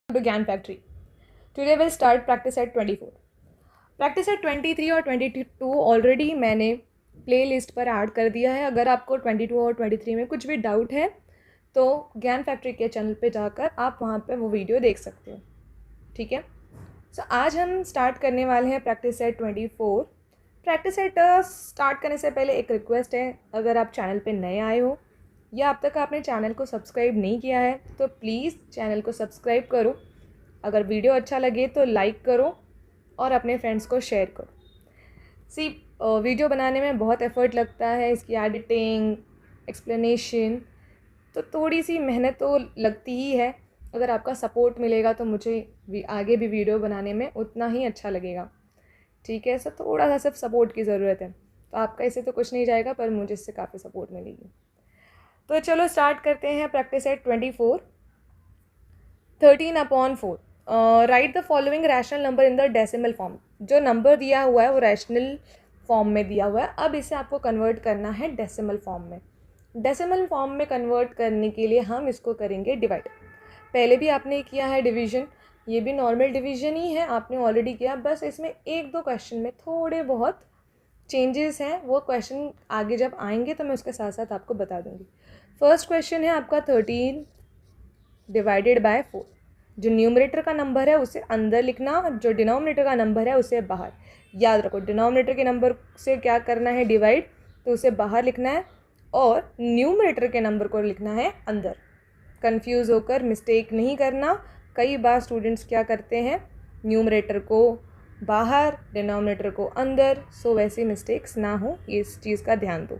to Gyan Factory. Today we'll start practice at 24. Practice eight 23 और 22 already मैंने play list पर add कर दिया है. अगर आपको 22 और 23 में कुछ भी डाउट है तो ज्ञान फैक्ट्री के चैनल पे जाकर आप वहाँ पे वो वीडियो देख सकते हो. ठीक है. सो आज हम स्टार्ट करने वाले हैं practice eight 24. Practice eight start करने से पहले एक रिक्वेस्ट है, अगर आप चैनल पे नए आए हो या अब तक आपने चैनल को सब्सक्राइब नहीं किया है तो प्लीज़ चैनल को सब्सक्राइब करो. अगर वीडियो अच्छा लगे तो लाइक करो और अपने फ्रेंड्स को शेयर करो. वीडियो बनाने में बहुत एफ़र्ट लगता है, इसकी एडिटिंग, एक्सप्लेनेशन, तो थोड़ी सी मेहनत तो लगती ही है. अगर आपका सपोर्ट मिलेगा तो मुझे आगे भी वीडियो बनाने में उतना ही अच्छा लगेगा. ठीक है. थोड़ा सा सिर्फ सपोर्ट की ज़रूरत है. तो आपका इससे तो कुछ नहीं जाएगा, पर मुझे इससे काफ़ी सपोर्ट मिलेगी. तो चलो स्टार्ट करते हैं practice eight 24. 13/4. Right the following rational number in the decimal form. जो नंबर दिया हुआ है वो रैशनल फॉर्म में दिया हुआ है. अब इसे आपको कन्वर्ट करना है डेसिमल फॉर्म में. डेसिमल फॉर्म में कन्वर्ट करने के लिए हम इसको करेंगे डिवाइड. पहले भी आपने किया है डिवीज़न, ये भी नॉर्मल डिवीज़न ही है, आपने ऑलरेडी किया. बस इसमें एक दो क्वेश्चन में थोड़े बहुत चेंजेस हैं. वो क्वेश्चन आगे जब आएंगे तो मैं उसके साथ साथ आपको बता दूंगी. फर्स्ट क्वेश्चन है आपका 13 डिवाइडेड बाय 4. जो न्यूमरेटर का नंबर है उसे अंदर लिखना, जो डिनोमिनेटर का नंबर है उसे बाहर. याद रखो, डिनोमिनेटर के नंबर से क्या करना है डिवाइड, तो उसे बाहर लिखना है और न्यूमरेटर के नंबर को लिखना है अंदर. कंफ्यूज होकर मिस्टेक नहीं करना. कई बार स्टूडेंट्स क्या करते हैं, न्यूमरेटर को बाहर, डिनोमिनेटर को अंदर. वैसी मिस्टेक्स ना हो, इस चीज़ का ध्यान दो.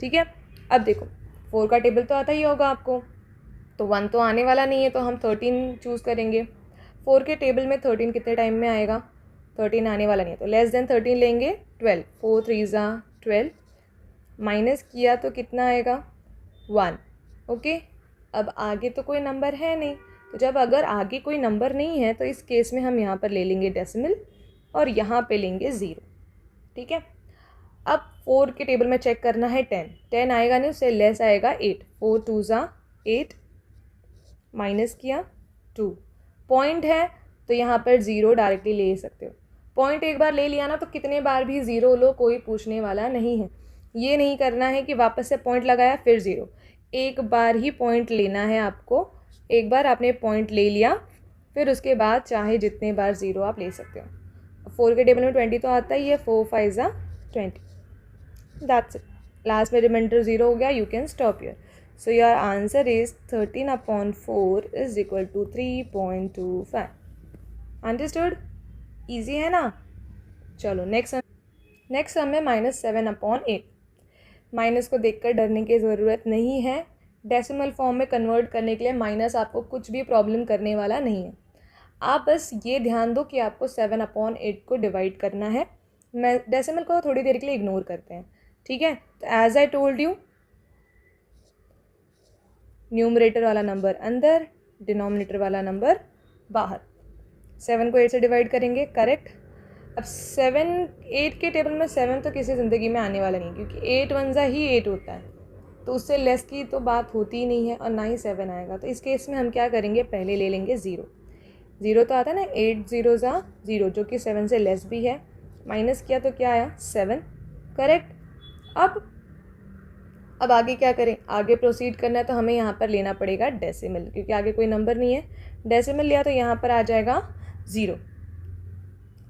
ठीक है. अब देखो, 4 का टेबल तो आता ही होगा आपको, तो 1 तो आने वाला नहीं है, तो हम 13 चूज़ करेंगे. 4 के टेबल में 13 कितने टाइम में आएगा, 13 आने वाला नहीं है, तो लेस देन 13 लेंगे. 12, 4 3 12. माइनस किया तो कितना आएगा, 1. ओके. अब आगे तो कोई नंबर है नहीं, तो जब अगर आगे कोई नंबर नहीं है तो इस केस में हम यहाँ पर ले लेंगे डेसिमल और यहाँ पे लेंगे 0. ठीक है. अब 4 के टेबल में चेक करना है 10 आएगा नहीं, उससे लेस आएगा 8. 4 2 8. माइनस किया 2. पॉइंट है तो यहाँ पर 0 डायरेक्टली ले सकते हो. पॉइंट एक बार ले लिया ना तो कितने बार भी 0 लो, कोई पूछने वाला नहीं है. ये नहीं करना है कि वापस से पॉइंट लगाया फिर 0. एक बार ही पॉइंट लेना है आपको. एक बार आपने पॉइंट ले लिया, फिर उसके बाद चाहे जितने बार 0 आप ले सकते हो. 4 के टेबल में 20 तो आता ही है. 4 5 20. That's it. लास्ट में रिमाइंडर 0 हो गया. You can stop here. So your answer is 13/4 is equal to 3.25. Understood? Easy है ना. चलो नेक्स्ट सम है -7/8. माइनस को देखकर डरने की ज़रूरत नहीं है. डेसिमल फॉर्म में कन्वर्ट करने के लिए माइनस आपको कुछ भी प्रॉब्लम करने वाला नहीं है. आप बस ये ध्यान दो कि आपको 7/8 को डिवाइड करना है. मैं डेसिमल को थोड़ी देर के लिए इग्नोर करते हैं. ठीक है. तो as I told you, numerator वाला नंबर अंदर, डिनोमिनेटर वाला नंबर बाहर. 7 को 8 से डिवाइड करेंगे. करेक्ट. अब 8 के टेबल में 7 तो किसी ज़िंदगी में आने वाला नहीं, क्योंकि 8 1 ही 8 होता है, तो उससे लेस की तो बात होती ही नहीं है, और ना ही 7 आएगा. तो इस केस में हम क्या करेंगे, पहले ले लेंगे 0 तो आता है ना. 8 0 0, जो कि 7 से लेस भी है. माइनस किया तो क्या आया, 7. करेक्ट. अब आगे क्या करें, आगे प्रोसीड करना है तो हमें यहाँ पर लेना पड़ेगा डेसिमल, क्योंकि आगे कोई नंबर नहीं है. डेसिमल लिया तो यहाँ पर आ जाएगा 0.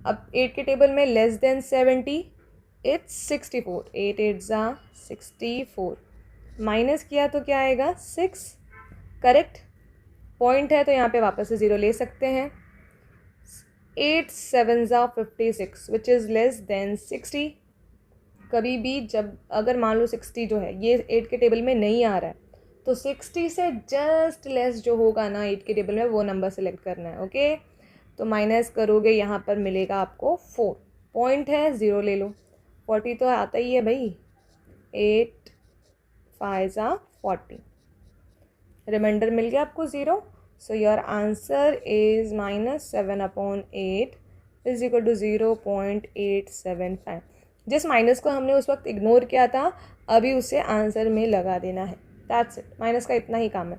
अब 8 के टेबल में लेस देन 70, इट्स 64. 8 8 64. माइनस किया तो क्या आएगा, 6. करेक्ट. पॉइंट है तो यहाँ पे वापस से 0 ले सकते हैं. 8 7 56, विच इज़ लेस देन 60. कभी भी जब अगर मान लो 60 जो है ये 8 के टेबल में नहीं आ रहा है, तो 60 से जस्ट लेस जो होगा ना 8 के टेबल में, वो नंबर सेलेक्ट करना है. ओके. तो माइनस करोगे, यहाँ पर मिलेगा आपको 4. पॉइंट है 0 ले लो. 40 तो आता ही है भाई. 8 5 40. रिमाइंडर मिल गया आपको 0. So your answer is -7/8 is equal to 0.875. जिस माइनस को हमने उस वक्त इग्नोर किया था, अभी उसे आंसर में लगा देना है. That's it. माइनस का इतना ही काम है.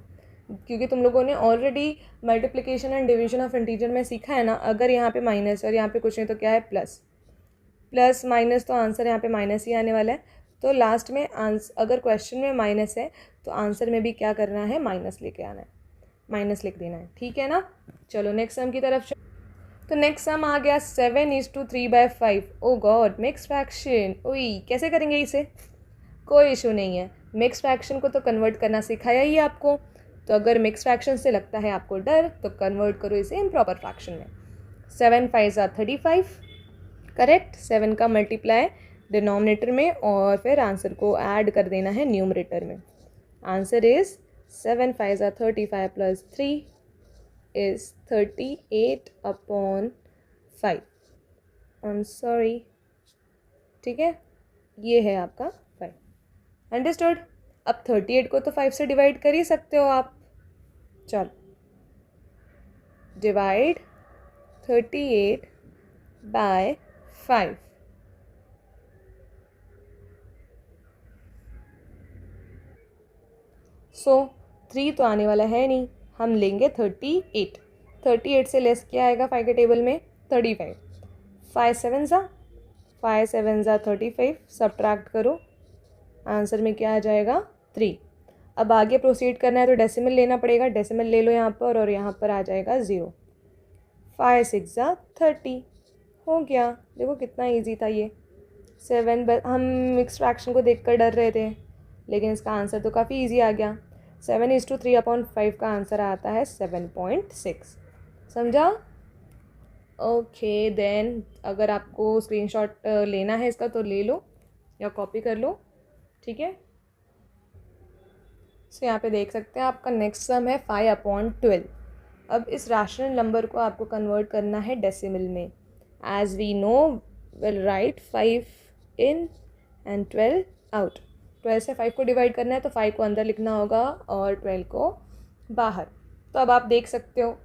क्योंकि तुम लोगों ने already multiplication and division of integer में सीखा है ना, अगर यहाँ पे माइनस और यहाँ पे कुछ नहीं तो क्या है प्लस, प्लस माइनस, तो आंसर यहाँ पे माइनस ही आने वाला है। तो लास्ट में अगर क्वेश्चन में माइनस है तो आंसर में भी क्या करना है, माइनस लेके आना है, माइनस लिख देना है, ठीक है ना। चलो नेक्स्ट सम की तरफ। तो नेक्स्ट सम आ गया 7:3/5। ओ गॉड, मिक्स फ्रैक्शन, ओई कैसे करेंगे इसे, कोई इशू नहीं है, मिक्स फ्रैक्शन को तो कन्वर्ट करना सिखाया ही आपको। तो अगर मिक्स फ्रैक्शन से लगता है आपको डर तो कन्वर्ट करो इसे इम्प्रॉपर फ्रैक्शन में। 7 5 35, करेक्ट। 7 का मल्टीप्लाई डिनोमिनेटर में और फिर आंसर को ऐड कर देना है न्यूमरेटर में। Answer is 7 5 35 plus 3 is 38/5। I am sorry, ठीक है, ये है आपका 5। अंडरस्टूड। अब 38 को तो 5 से डिवाइड कर ही सकते हो आप। चलो डिवाइड 38/5। सो 3 तो आने वाला है नहीं, हम लेंगे 38। 38 से लेस क्या आएगा 5 के टेबल में, 35। 5 7 ज़ा 35, सब्ट्रैक्ट करो, आंसर में क्या आ जाएगा 3। अब आगे प्रोसीड करना है तो डेसिमल लेना पड़ेगा, डेसिमल ले लो यहाँ पर और यहाँ पर आ जाएगा 0। 5 6 ज़ा 30, हो गया। देखो कितना इजी था ये। 7, हम मिक्स फ्रैक्शन को देखकर डर रहे थे, लेकिन इसका आंसर तो काफ़ी इजी आ गया। 7:3/5 का आंसर आता है 7.6। समझा? ओके देन, अगर आपको स्क्रीनशॉट लेना है इसका तो ले लो या कॉपी कर लो, ठीक है। सो यहाँ पे देख सकते हैं आपका नेक्स्ट सम है 5/12। अब इस रैशनल नंबर को आपको कन्वर्ट करना है डेसिमल में। As we know, will write 5 in and 12 out. 12 से 5 को डिवाइड करना है तो 5 को अंदर लिखना होगा और 12 को बाहर। तो अब आप देख सकते हो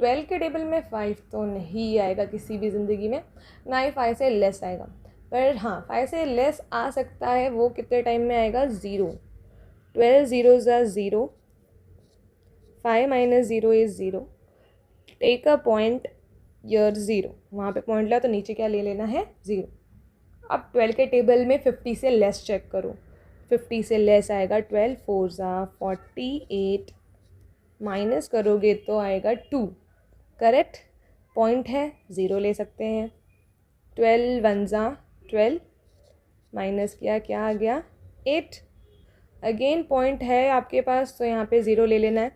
12 के टेबल में 5 तो नहीं आएगा किसी भी ज़िंदगी में, ना ही 5 से लेस आएगा। पर हाँ, 5 से लेस आ सकता है, वो कितने टाइम में आएगा, 0। 12 0 ज़ा 0, 5 - 0 इज़ 0। टेक अ पॉइंट यर 0, वहाँ पे पॉइंट ला तो नीचे क्या ले लेना है, 0। अब 12 के टेबल में 50 से लेस चेक करो, 50 से लेस आएगा 12, 4 ज़ा 48, माइनस करोगे तो आएगा 2, करेक्ट। पॉइंट है 0 ले सकते हैं। 12 1 ज़ा 12, माइनस किया क्या आ गया 8। अगेन पॉइंट है आपके पास तो यहाँ पे 0 ले लेना है।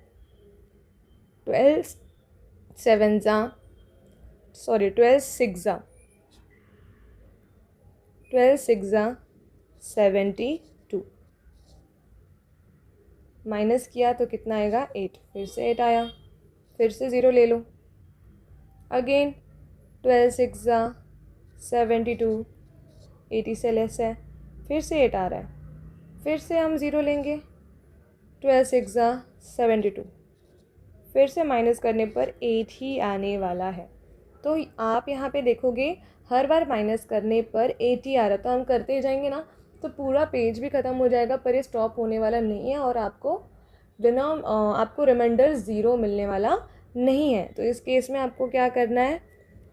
12 6 ज़ा 72, माइनस किया तो कितना आएगा 8, फिर से 8 आया, फिर से 0 ले लो। अगेन 12 6 ज़ा 72, 80 से लेस है, फिर से 8 आ रहा है, फिर से हम 0 लेंगे। 12 6 ज़ा 72, फिर से माइनस करने पर 8 ही आने वाला है। तो आप यहाँ पे देखोगे हर बार माइनस करने पर 8 ही आ रहा है, तो हम करते जाएंगे ना तो पूरा पेज भी ख़त्म हो जाएगा, पर ये स्टॉप होने वाला नहीं है और आपको आपको रिमाइंडर 0 मिलने वाला नहीं है। तो इस केस में आपको क्या करना है,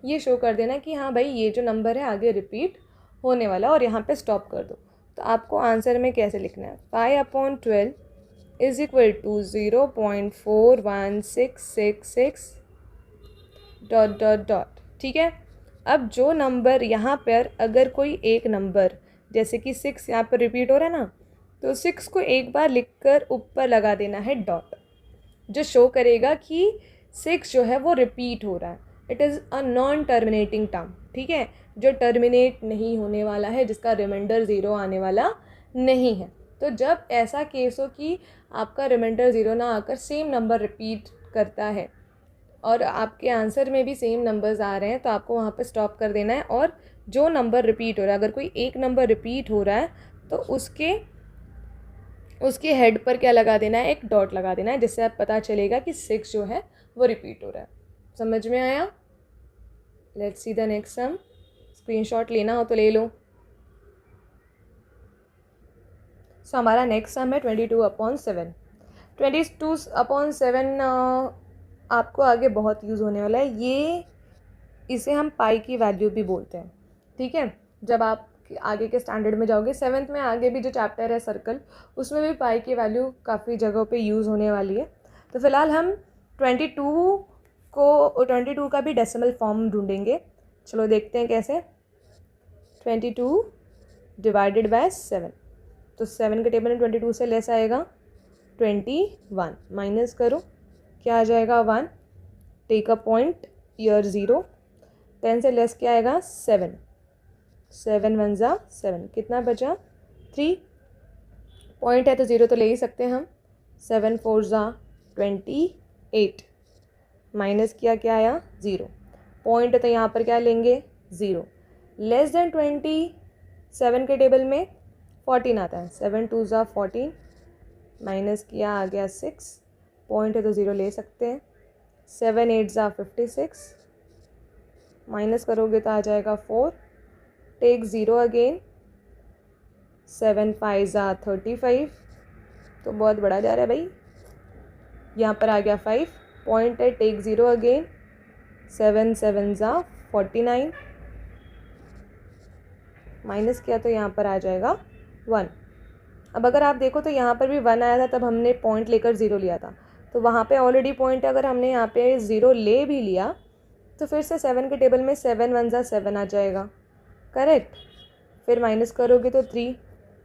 ये शो कर देना कि हाँ भाई ये जो नंबर है आगे रिपीट होने वाला, और यहाँ पे स्टॉप कर दो। तो आपको आंसर में कैसे लिखना है, 5/12 इज इक्वल टू 0.41666 ... ठीक है। अब जो नंबर यहाँ पर अगर कोई एक नंबर जैसे कि 6 यहाँ पर रिपीट हो रहा है ना, तो 6 को एक बार लिखकर ऊपर लगा देना है डॉट, जो शो करेगा कि 6 जो है वो रिपीट हो रहा है। It is a non terminating term, ठीक है, जो टर्मिनेट नहीं होने वाला है, जिसका रिमाइंडर 0 आने वाला नहीं है। तो जब ऐसा केस हो कि आपका रिमाइंडर 0 ना आकर सेम नंबर रिपीट करता है और आपके आंसर में भी सेम नंबर्स आ रहे हैं, तो आपको वहाँ पर स्टॉप कर देना है। और जो नंबर रिपीट हो रहा है, अगर कोई एक नंबर रिपीट हो रहा है तो उसके हेड पर क्या लगा देना है, एक डॉट लगा देना है, जिससे आप पता चलेगा कि 6 जो है वो रिपीट हो रहा है। समझ में आया? Let's see the next sum. Screenshot लेना हो तो ले लो। सो हमारा नेक्स्ट सम है 22/7। 22/7 आपको आगे बहुत यूज़ होने वाला है। ये इसे हम पाई की वैल्यू भी बोलते हैं, ठीक है। जब आप आगे के स्टैंडर्ड में जाओगे, 7th में आगे भी जो चैप्टर है सर्कल, उसमें भी पाई की वैल्यू काफ़ी जगहों पे यूज़ होने वाली है। तो फिलहाल हम 22 का भी डेसिमल फॉर्म ढूंढेंगे। चलो देखते हैं कैसे। 22 डिवाइडेड बाय 7, तो 7 के टेबल में 22 से लेस आएगा 21, माइनस करो, क्या आ जाएगा 1, टेक अ पॉइंट, ईयर 0, 10 से लेस क्या आएगा 7, 7 1 ज़ा 7, कितना बचा 3, पॉइंट है तो 0 तो ले ही सकते हैं हम, 7 4 ज़ा 28, माइनस किया क्या आया 0, पॉइंट है तो यहाँ पर क्या लेंगे 0, लेस देन 27 के टेबल में 14 आता है, 7 2 ज़ा 14, माइनस किया आ गया 6, पॉइंट है तो 0 ले सकते हैं, 7 8 ज़ा 56, माइनस करोगे तो आ जाएगा 4, टेक 0 अगेन, 7 5 ज़ा 35, तो बहुत बड़ा जा रहा है भाई, यहाँ पर आ गया 5, पॉइंट है, टेक 0 अगेन, 7 7 ज़ा 49, माइनस किया तो यहाँ पर आ जाएगा 1। अब अगर आप देखो तो यहाँ पर भी 1 आया था, तब हमने पॉइंट लेकर 0 लिया था, तो वहाँ पे ऑलरेडी पॉइंट है, अगर हमने यहाँ पे 0 ले भी लिया तो फिर से 7 के टेबल में 7 1 ज़ा 7 आ जाएगा, करेक्ट। फिर माइनस करोगे तो 3,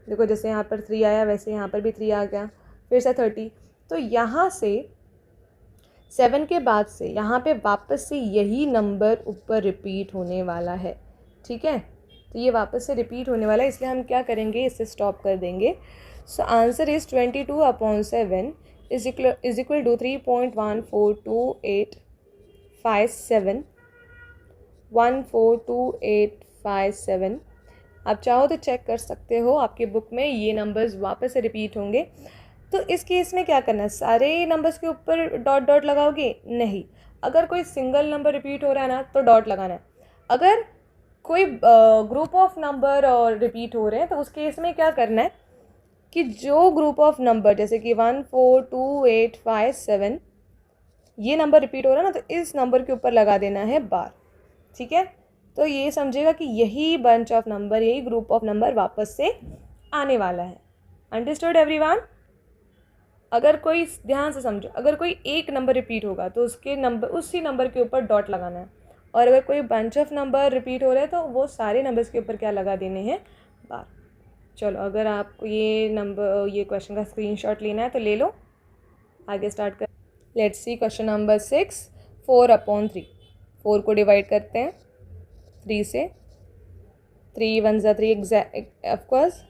देखो जैसे यहाँ पर 3 आया वैसे यहाँ पर भी 3 आ गया, फिर से 30, तो यहाँ से 7 के बाद से यहाँ पे वापस से यही नंबर ऊपर रिपीट होने वाला है, ठीक है। तो ये वापस से रिपीट होने वाला है, इसलिए हम क्या करेंगे, इसे स्टॉप कर देंगे। So answer is 22/7 is equal to 3.14285 14285। आप चाहो तो चेक कर सकते हो, आपके बुक में ये नंबर्स वापस से रिपीट होंगे। तो इस केस में क्या करना है, सारे नंबर्स के ऊपर डॉट डॉट लगाओगे, नहीं। अगर कोई सिंगल नंबर रिपीट हो रहा है ना तो डॉट लगाना है। अगर कोई ग्रुप ऑफ नंबर और रिपीट हो रहे हैं तो उस केस में क्या करना है कि जो ग्रुप ऑफ नंबर, जैसे कि 14285 ये नंबर रिपीट हो रहा है ना, तो इस नंबर के ऊपर लगा देना है बार, ठीक है। तो ये समझेगा कि यही बंच ऑफ नंबर, यही ग्रुप ऑफ नंबर वापस से आने वाला है। Understood everyone. अगर कोई, ध्यान से समझो, अगर कोई एक नंबर रिपीट होगा तो उसके नंबर, उसी नंबर के ऊपर डॉट लगाना है, और अगर कोई बंच ऑफ नंबर रिपीट हो रहे हैं तो वो सारे नंबर्स के ऊपर क्या लगा देने हैं, बार। चलो अगर आपको ये क्वेश्चन का स्क्रीनशॉट लेना है तो ले लो, आगे स्टार्ट कर। Let's see question number 6, 4/3। 4 को डिवाइड करते हैं 3 से, 3 1 ज़ा 3 of course,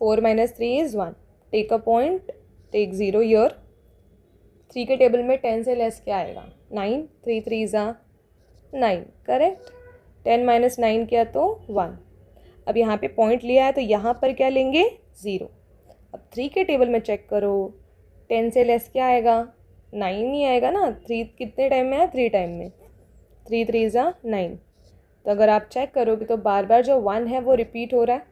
4 - 3 is 1, take a point, take 0 here, 3 के टेबल में 10 से लेस क्या आएगा 9, 3 3 ज़ा 9, करेक्ट। 10 - 9 किया तो 1। अब यहाँ पे पॉइंट लिया है तो यहाँ पर क्या लेंगे 0। अब 3 के टेबल में चेक करो, 10 से लेस क्या आएगा 9 ही आएगा ना। 3 कितने टाइम में है, 3 टाइम में, 3 3 ज़ा 9। तो अगर आप चेक करोगे तो बार बार जो 1 है वो रिपीट हो रहा है,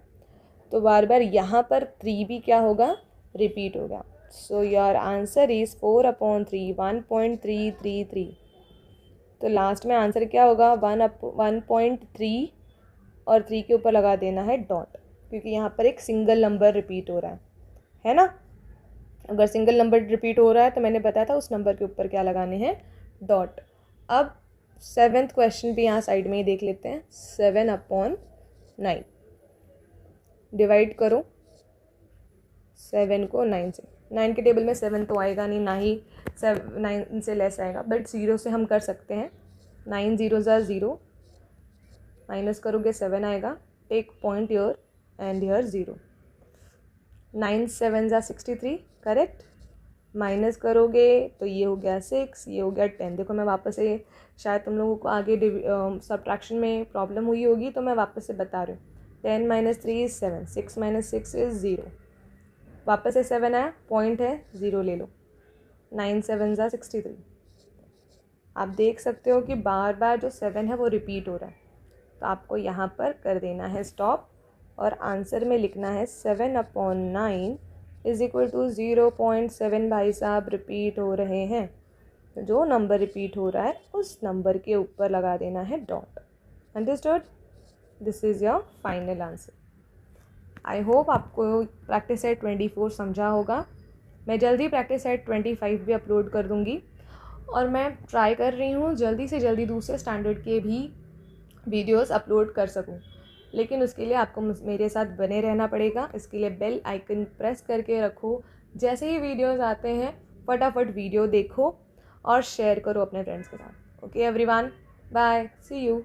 तो बार बार यहाँ पर 3 भी क्या होगा, रिपीट होगा। सो योर आंसर इज़ 4/3, 1.333। तो लास्ट में आंसर क्या होगा 1.3, और 3 के ऊपर लगा देना है डॉट, क्योंकि यहाँ पर एक सिंगल नंबर रिपीट हो रहा है ना। अगर सिंगल नंबर रिपीट हो रहा है तो मैंने बताया था उस नंबर के ऊपर क्या लगाने हैं, डॉट। अब 7th क्वेश्चन भी यहाँ साइड में ही देख लेते हैं। 7/9 डिवाइड करो 7 को 9 से। 9 के टेबल में 7 तो आएगा नहीं, ना ही 9 से लेस आएगा, बट 0 से हम कर सकते हैं। 9 0 ज़ा 0, माइनस करोगे 7 आएगा, take point here and here 0। 9 7 ज़ा 63, करेक्ट। माइनस करोगे तो ये हो गया 6, ये हो गया 10। देखो मैं वापस से, शायद तुम लोगों को आगे सब्ट्रैक्शन में प्रॉब्लम हुई होगी तो मैं वापस से बता रही हूँ। 10 - 3 इज़ 7, 6 - 6 इज़ 0, वापस से 7 आया, पॉइंट है 0 ले लो। 9 7 ज़ा 63। आप देख सकते हो कि बार बार जो 7 है वो रिपीट हो रहा है, तो आपको यहाँ पर कर देना है स्टॉप, और आंसर में लिखना है 7/9 इज इक्वल टू 0.7 भाई साहब रिपीट हो रहे हैं। तो जो नंबर रिपीट हो रहा है उस नंबर के ऊपर लगा देना है dot. Understood? This is your final answer. I hope आपको प्रैक्टिस सेट 24 समझा होगा। मैं जल्दी प्रैक्टिस सेट 25 भी अपलोड कर दूँगी, और मैं ट्राई कर रही हूँ जल्दी से जल्दी दूसरे स्टैंडर्ड के भी वीडियोस अपलोड कर सकूँ, लेकिन उसके लिए आपको मेरे साथ बने रहना पड़ेगा। इसके लिए बेल आइकन प्रेस करके रखो। जैसे ही वीडियोस आते हैं फटाफट वीडियो देखो और शेयर करो अपने फ्रेंड्स के साथ। Okay everyone, bye, see you.